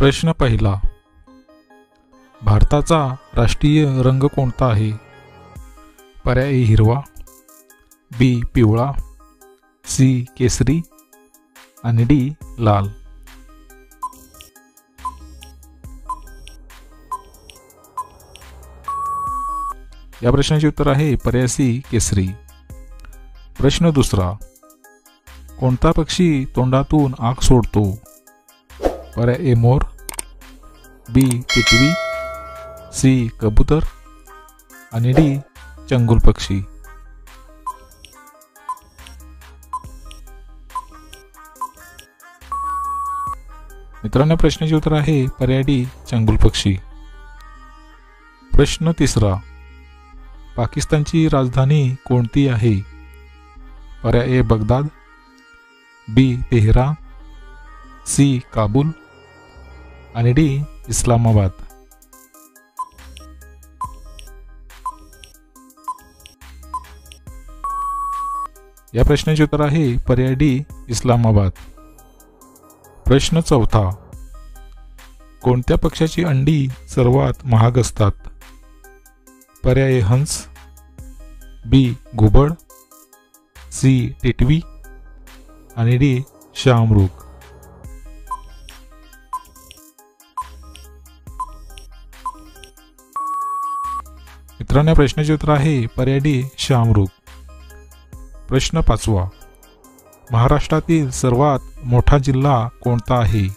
प्रश्न पहिला, भारताचा राष्ट्रीय रंग कोणता आहे? पर्याय ए हिरवा, बी पिवळा, सी केसरी आणि डी लाल. या प्रश्नाचे उत्तर आहे पर्याय सी केसरी. प्रश्न दुसरा, कोणता पक्षी तोंडातून आग सोडतो? पर्याय ए मोर, बी टिटवी, सी कबूतर आणि डी चंगुल पक्षी. मित्रांनो, प्रश्नाचे उत्तर आहे पर्याय डी चंगुल पक्षी. प्रश्न तिसरा, पाकिस्तानची राजधानी कोणती आहे? पर्याय ए बगदाद, बी तेहरान, सी काबूल आणि डी इस्लामाबाद. या प्रश्नाचे उत्तर आहे पर्याय डी इस्लामाबाद. प्रश्न चौथा, कोणत्या पक्षाची अंडी सर्वात महाग असतात? पर्याय ए हंस, बी घुबड, सी टिटवी आणि डी शाहमृग. मित्रांनो, प्रश्नाचे उत्तर आहे पर्याय डी शाहमृग. प्रश्न पाचवा, महाराष्ट्रातील सर्वात मोठा जिल्हा कोणता आहे?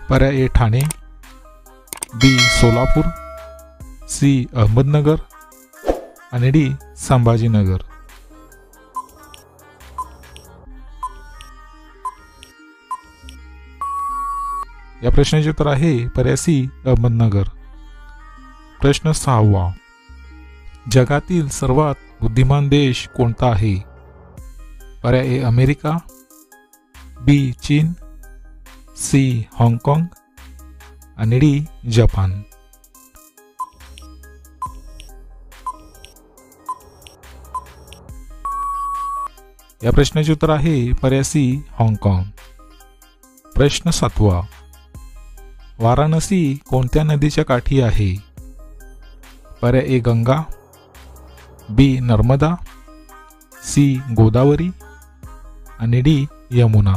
पर्याय ए ठाणे, बी सोलापूर, सी अहमदनगर आणि डी संभाजीनगर. या प्रश्नाचे उत्तर आहे पर्याय सी अहमदनगर. प्रश्न सहावा, जगातील सर्वात बुद्धिमान देश कोणता आहे? पर्याय ए अमेरिका, बी चीन, सी हाँगकाँग आणि डी जपान. या प्रश्नाचे उत्तर आहे पर्याय सी हाँगकाँग. प्रश्न सातवा, वाराणसी कोणत्या नदीच्या काठी आहे? पर्याय ए गंगा, बी नर्मदा, सी गोदावरी आणि डी यमुना.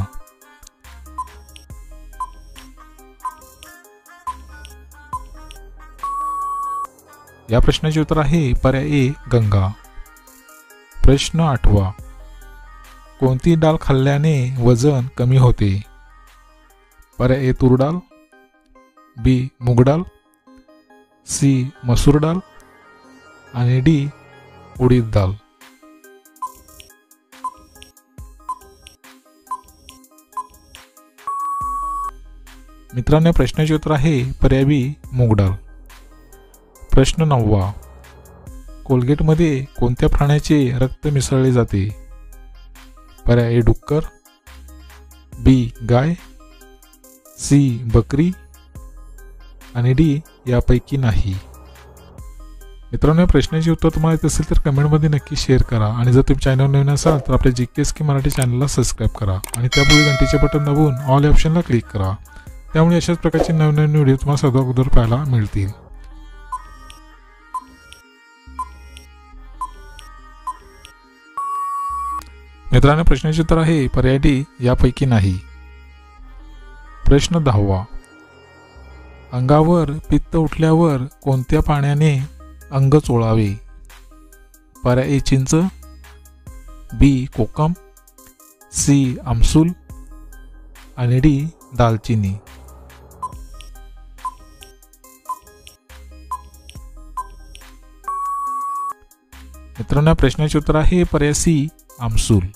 या प्रश्नाचे उत्तर आहे पर्याय ए गंगा. प्रश्न आठवा, कोणती डाळ खाल्ल्याने वजन कमी होते? पर्याय ए तूर डाळ, बी मूग डाळ, सी मसूर डाळ आणि डी उडीद डाळ. मित्रांनो, प्रश्नाचे उत्तर आहे पर्याय बी मूग डाळ. प्रश्न नववा, कोलगेटमध्ये कोणत्या प्राण्याचे रक्त मिसळले जाते? पर्याय ए डुक्कर, बी गाय, सी बकरी आणि डी यापैकी नाही. मित्रांनो, प्रश्नाचे उत्तर तुम्हाला येत असेल तर कमेंटमध्ये नक्की शेअर करा आणि जर तुम्ही चॅनल नवीन असाल तर आपल्या GKSK मराठी चॅनलला सबस्क्राईब करा आणि त्यापुढे घंटीचे बटन दाबून ऑल ऑप्शनला क्लिक करा. त्यामुळे अशाच प्रकारचे नवीन व्हिडिओ तुम्हाला सर्वात अगोदर पाहायला मिळतील. मित्रांनो, प्रश्नाचे उत्तर आहे पर्याय डी यापैकी नाही. प्रश्न 10वा, अंगावर पित्त उठल्यावर कोणत्या पाण्याने अंग चोळावे? पर्याय ए चिंच, बी कोकम, सी आमसूल आणि डी दालचिनी. मित्रांनो, प्रश्नाचे उत्तर आहे पर्याय सी आमसूल.